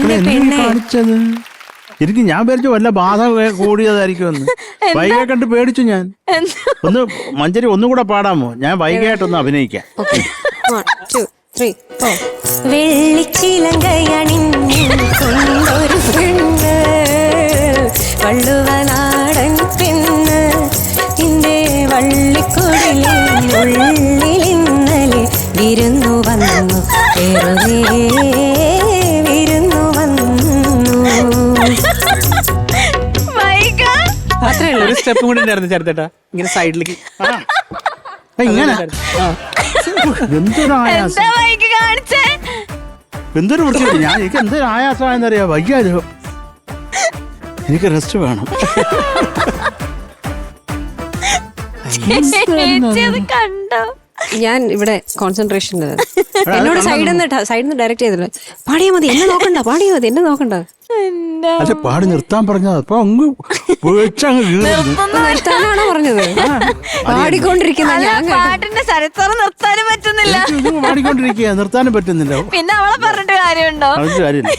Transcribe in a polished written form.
മക്കളെ എന്തിനാ കാണിച്ചത്? എനിക്ക് ഞാൻ പേടിച്ചു വല്ല ബാധ കൂടിയതായിരിക്കുമെന്ന്. വൈകയെ കണ്ട് പേടിച്ചു ഞാൻ. ഒന്ന് മഞ്ചരി ഒന്നും കൂടെ പാടാമോ? ഞാൻ വൈകയായിട്ടൊന്ന് അഭിനയിക്കാം. വെള്ളിച്ചിലങ്കയണിഞ്ഞൊരു പെണ്ണ് വള്ളുവനാടൻ പെണ്ണ് നിന്റെ വള്ളിക്കുടിലിനുള്ളിൽ ഇന്നലെ വിരുന്നു വന്നു വേറെ വിരുന്നു വന്നു. അത്രേ ഉള്ളൂ. ഒരു സ്റ്റെപ്പ് കൂടി ഉണ്ടായിരുന്നു ചേർത്തേട്ടാ, ഇങ്ങനെ സൈഡിലേക്ക്. ഇങ്ങനെ എന്തൊരു ആയാസം, എന്തൊരു വൃത്തി. ഞാൻ എനിക്ക് എന്തൊരു ആയാസമായെന്നറിയാ. വയ്യാലോ, എനിക്ക് റെസ്റ്റ് വേണം. കണ്ടോ? ഞാൻ ഇവിടെ കോൺസെൻട്രേഷൻ എന്നോട് സൈഡിൽ നിന്ന് ഡയറക്റ്റ് ചെയ്തില്ല. പാടിയാ മതി, എന്നെ നോക്കണ്ട, പാടിയാ മതി, എന്നെ നോക്കണ്ട. അല്ലെ പാടി നിർത്താൻ പറഞ്ഞത്. അപ്പൊ അങ്ങ് നിർത്താനാണോ പറഞ്ഞത്? പാടിക്കൊണ്ടിരിക്കുന്ന ഞാൻ പാട്ടിന്റെ ചരിത്രം നിർത്താനും പറ്റുന്നില്ല. പാടിക്കൊണ്ടിരിക്കുക, നിർത്താനും പറ്റുന്നില്ല. പിന്നെ അവളെ പറഞ്ഞിട്ട് കാര്യമുണ്ടോ? കാര്യമില്ല.